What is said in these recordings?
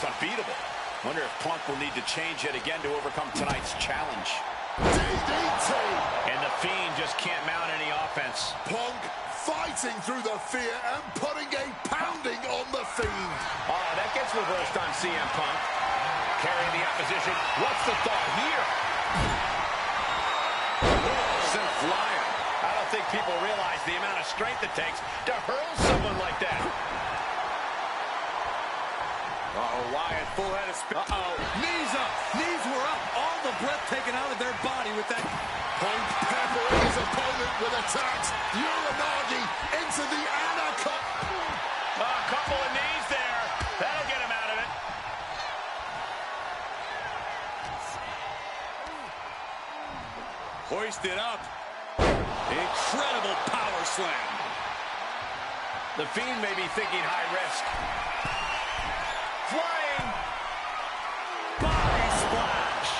almost unbeatable. Wonder if Punk will need to change it again to overcome tonight's challenge. DDT! And the Fiend just can't mount any offense. Punk fighting through the fear and putting a pounding on the Fiend. That gets reversed on CM Punk. Carrying the opposition. What's the thought here? Sent flying. I don't think people realize the amount of strength it takes to hurl someone like that. Wyatt, full head of spin. Knees up. Knees were up. All the breath taken out of their body with that. Punk peppering his opponent with attacks. Uranagi into the anaconda. A couple of knees there. That'll get him out of it. Hoisted up. Incredible power slam. The Fiend may be thinking high risk. Flying. Body splash.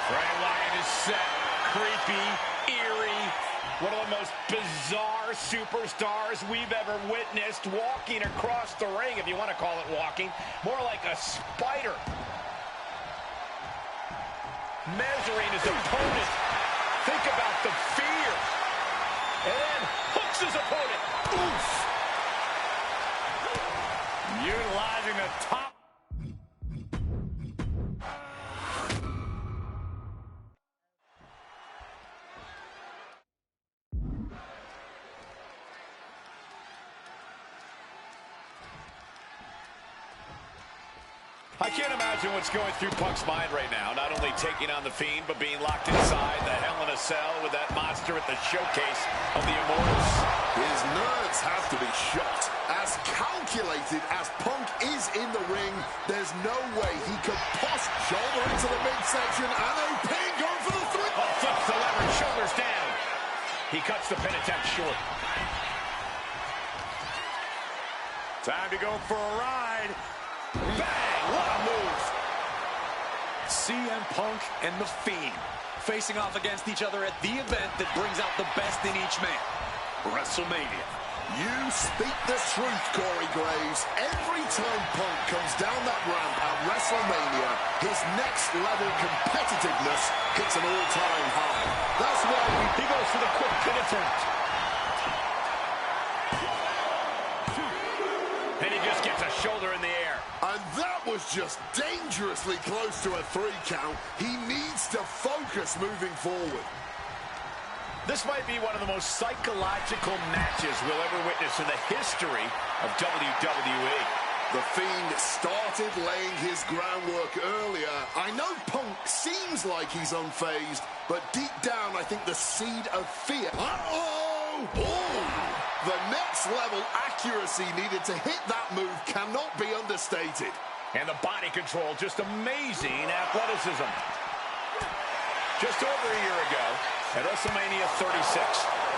Bray Wyatt is set. Creepy, eerie. One of the most bizarre superstars we've ever witnessed walking across the ring, if you want to call it walking. More like a spider. Measuring his opponent. Think about the fear. And then hooks his opponent. Oof. Utilizing the top. I can't imagine what's going through Punk's mind right now. Not only taking on the Fiend, but being locked inside the Hell in a Cell with that monster at the showcase of the Immortals. His nerves have to be shot. As calculated as Punk is in the ring, there's no way he could shoulder into the midsection and a pin going for the three. Flips the lever, shoulders down. He cuts the pin attempt short. Time to go for a ride. Bang! What a move! CM Punk and The Fiend facing off against each other at the event that brings out the best in each man. WrestleMania. You speak the truth, Corey Graves. Every time Punk comes down that ramp at WrestleMania, his next level competitiveness hits an all-time high. That's why he goes for the quick pin attempt. And he just gets a shoulder in the air. And that was just dangerously close to a 3 count. He needs to focus moving forward. This might be one of the most psychological matches we'll ever witness in the history of WWE. The Fiend started laying his groundwork earlier. I know Punk seems like he's unfazed, but deep down I think the seed of fear. The next level accuracy needed to hit that move cannot be understated. And the body control, just amazing athleticism. Just over a year ago, at WrestleMania 36,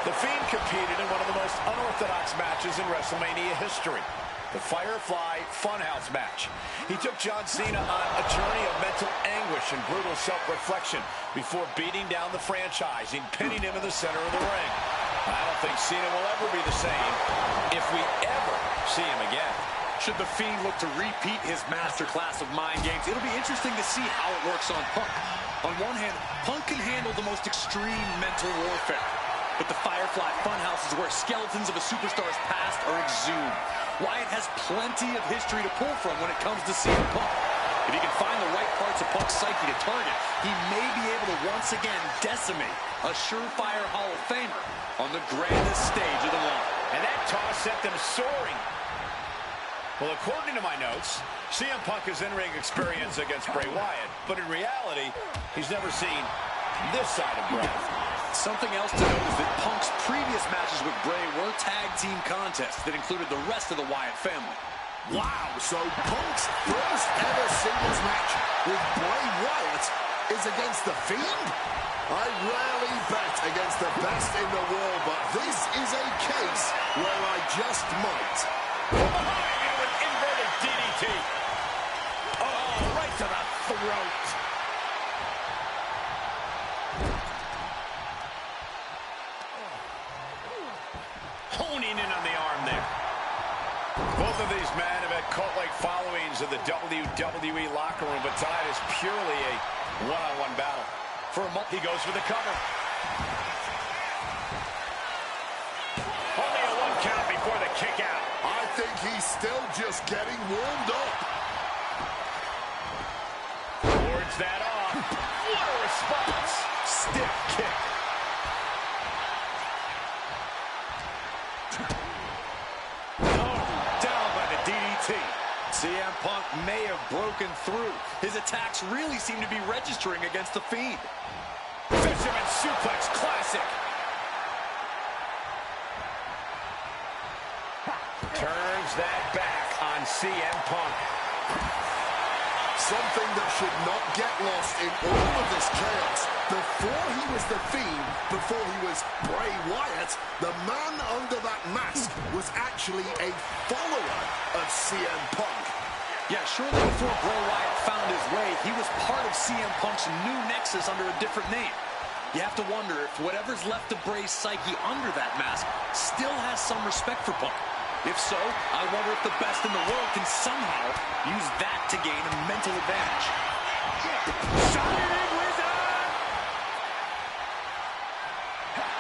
The Fiend competed in one of the most unorthodox matches in WrestleMania history, the Firefly Funhouse match. He took John Cena on a journey of mental anguish and brutal self-reflection before beating down the franchise and pinning him in the center of the ring. I don't think Cena will ever be the same if we ever see him again. Should The Fiend look to repeat his masterclass of mind games, it'll be interesting to see how it works on Punk. On one hand, Punk can handle the most extreme mental warfare. But the Firefly Funhouse is where skeletons of a superstar's past are exhumed. Wyatt has plenty of history to pull from when it comes to CM Punk. If he can find the right parts of Punk's psyche to target, he may be able to once again decimate a surefire Hall of Famer on the grandest stage of them all. And that toss sent them soaring. Well, according to my notes, CM Punk has in-ring experience against Bray Wyatt, but in reality, he's never seen this side of Bray. Something else to note is that Punk's previous matches with Bray were tag team contests that included the rest of the Wyatt family. Wow, so Punk's first ever singles match with Bray Wyatt is against The Fiend? I rarely bet against the best in the world, but this is a case where I just might. Behind you with inverted DDT. Oh, right to the throat. honing in on the arm there. Both of these men have had cult-like followings in the WWE locker room, but tonight is purely a one-on-one battle. For a moment, he goes for the cover. Only a 1 count before the kick out. I think he's still just getting warmed up. Wards that off. What a response. Stiff kick. Down by the DDT. CM Punk may have broken through. His attacks really seem to be registering against the Fiend. Fisherman suplex, classic. Turns that back on CM Punk. Something that should not get lost in all of this chaos. Before he was the Fiend, before he was Bray Wyatt, the man under that mask was actually a follower of CM Punk. Yeah, surely before Bray Wyatt found his way, he was part of CM Punk's new nexus under a different name. You have to wonder if whatever's left of Bray's psyche under that mask still has some respect for Punk. If so, I wonder if the best in the world can somehow use that to gain a mental advantage. Shining Wizard!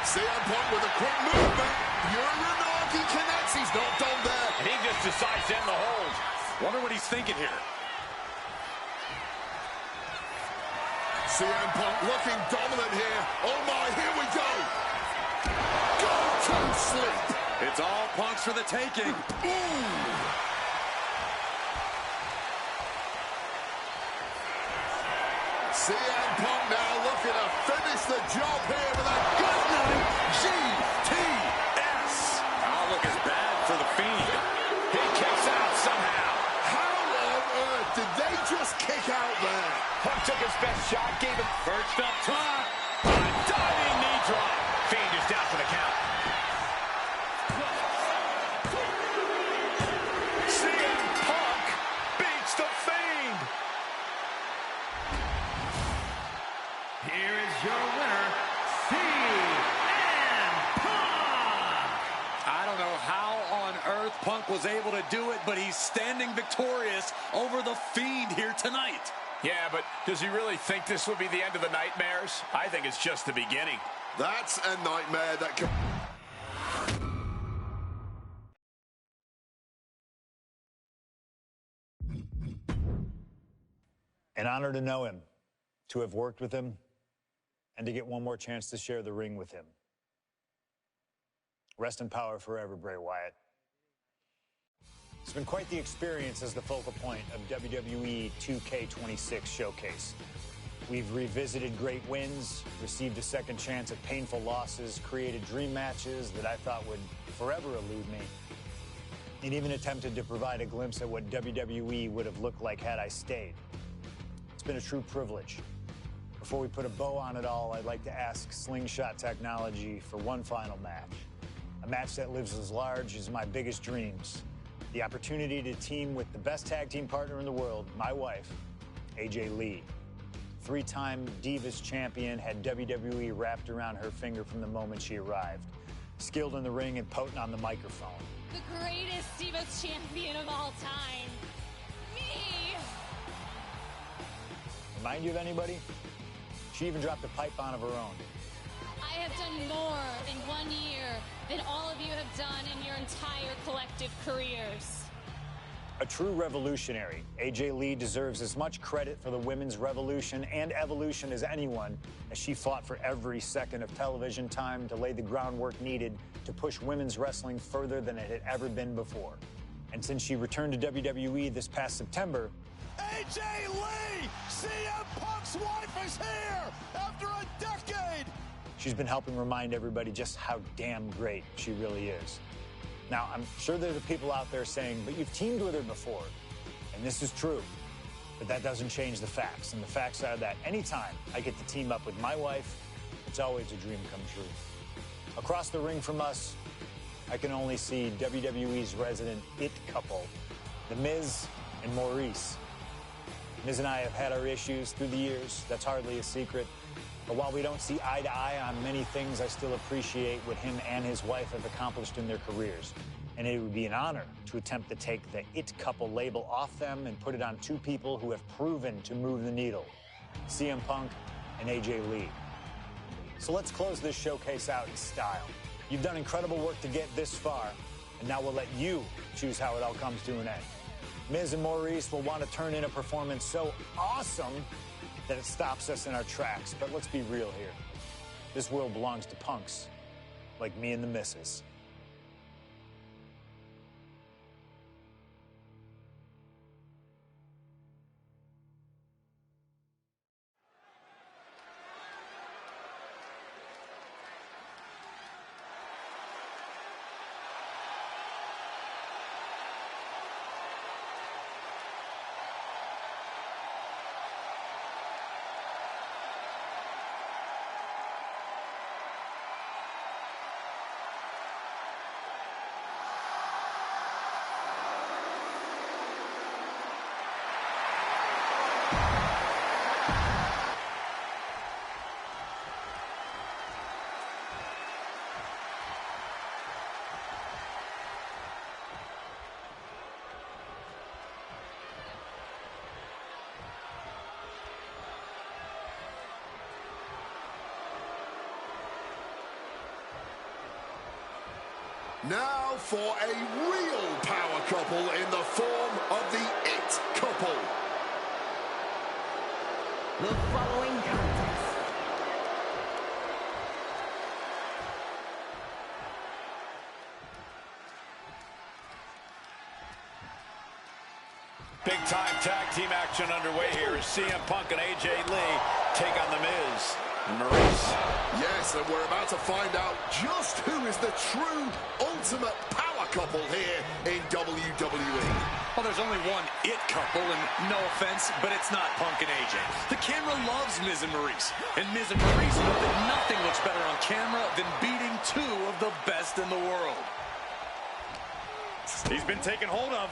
CM Punk with a quick movement. Uranagi connects. He's not done there. And he just decides to end the hold. Wonder what he's thinking here. CM Punk looking dominant here. Oh my, here we go. Go to sleep. It's all Punk's for the taking. CM Punk now looking to finish the job here with a good night GTS. I'll look as bad for the Fiend. He kicks out somehow. How on earth did they just kick out there? Punk took his best shot, gave him Perched up top. a diving knee drop. Fiend is down for the count. CM Punk beats the Fiend. Here is your winner, CM Punk! I don't know how on earth Punk was able to do it, but he's standing victorious over the Fiend here tonight. Yeah, but does he really think this will be the end of the nightmares? I think it's just the beginning. That's a nightmare that can... An honor to know him, to have worked with him, and to get one more chance to share the ring with him. Rest in power forever, Bray Wyatt. It's been quite the experience as the focal point of WWE 2K26 showcase. We've revisited great wins, received a second chance at painful losses, created dream matches that I thought would forever elude me, and even attempted to provide a glimpse at what WWE would have looked like had I stayed. It's been a true privilege. Before we put a bow on it all, I'd like to ask Slingshot Technology for one final match. A match that lives as large as my biggest dreams. The opportunity to team with the best tag team partner in the world, my wife, AJ Lee. Three-time Divas champion, had WWE wrapped around her finger from the moment she arrived. Skilled in the ring and potent on the microphone. The greatest Divas champion of all time. Me! Remind you of anybody? She even dropped a pipe on of her own. I have done more in 1 year than all of you have done in your entire collective careers. A true revolutionary, AJ Lee deserves as much credit for the women's revolution and evolution as anyone, as she fought for every second of television time to lay the groundwork needed to push women's wrestling further than it had ever been before. And since she returned to WWE this past September, AJ Lee! CM Punk's wife is here after a decade! she's been helping remind everybody just how damn great she really is. Now, I'm sure there are people out there saying, but you've teamed with her before. And this is true. But that doesn't change the facts. And the facts are that anytime I get to team up with my wife, it's always a dream come true. Across the ring from us, I can only see WWE's resident it couple, The Miz and Maurice. Miz and I have had our issues through the years. That's hardly a secret. But while we don't see eye to eye on many things, I still appreciate what him and his wife have accomplished in their careers. And it would be an honor to attempt to take the It Couple label off them and put it on two people who have proven to move the needle, CM Punk and AJ Lee. So let's close this showcase out in style. You've done incredible work to get this far, and now we'll let you choose how it all comes to an end. Miz and Maurice will want to turn in a performance so awesome that it stops us in our tracks. But let's be real here. This world belongs to punks like me and the missus. Now for a real power couple in the form of the It Couple. The following contest. Big time tag team action underway here as CM Punk and AJ Lee take on The Miz and Maurice. Yes, and we're about to find out just who is the true ultimate power couple here in WWE. Well, there's only one It Couple, and no offense, but it's not Punk and AJ. The camera loves Miz and Maurice, and Miz and Maurice know that nothing looks better on camera than beating two of the best in the world. He's been taken hold of.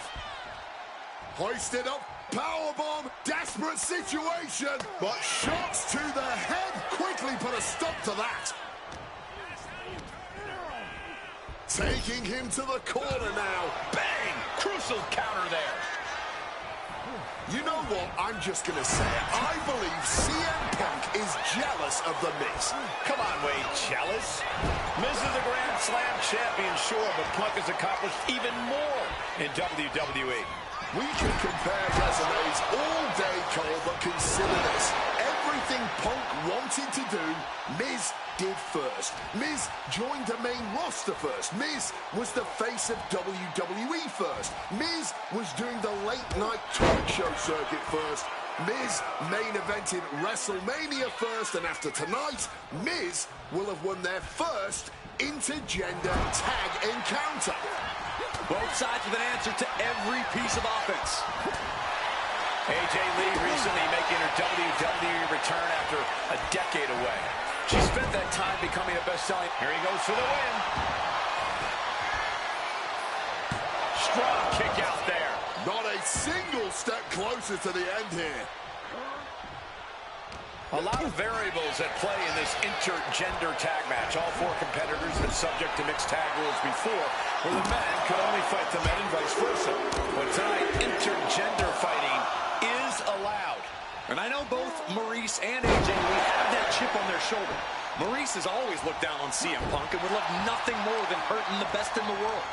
Hoisted up, powerbomb, desperate situation, but shots to the head quickly put a stop to that. Taking him to the corner now. Bang! Crucial counter there. You know what? I'm just going to say it. I believe CM Punk is jealous of The Miz. Come on, Wade, jealous? Miz is the Grand Slam champion, sure, but Punk has accomplished even more in WWE. We can compare resumes all day, Cole, but consider this. Everything Punk wanted to do, Miz did first. Miz joined the main roster first. Miz was the face of WWE first. Miz was doing the late-night talk show circuit first. Miz main evented WrestleMania first, and after tonight, Miz will have won their first intergender tag encounter. Both sides with an answer to every piece of offense. AJ Lee recently making her WWE return after a decade away. She spent that time becoming a best-selling. Here he goes for the win. Strong kick out there. Not a single step closer to the end here. A lot of variables at play in this intergender tag match. All four competitors have been subject to mixed tag rules before, where the men could only fight the men and vice versa. But tonight, intergender fighting is allowed. And I know both Maurice and AJ Lee have that chip on their shoulder. Maurice has always looked down on CM Punk and would love nothing more than hurting the best in the world.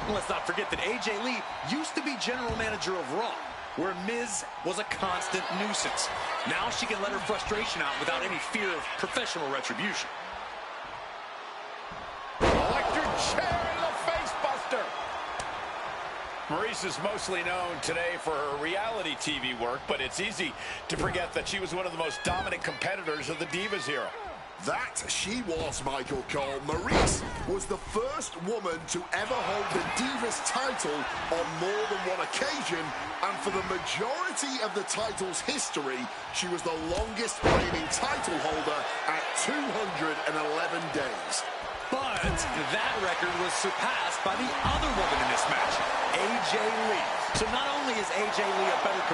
And let's not forget that AJ Lee used to be general manager of Raw, where Miz was a constant nuisance. Now she can let her frustration out without any fear of professional retribution. Electric chair in the face buster. Maurice is mostly known today for her reality TV work, but it's easy to forget that she was one of the most dominant competitors of the Divas era. That she was, Michael Cole. Maurice was the first woman to ever hold the Divas title on more than one occasion, and for the majority of the title's history, she was the longest reigning title holder at 211 days. But that record was surpassed by the other woman in this match, AJ Lee. So not only is AJ Lee a better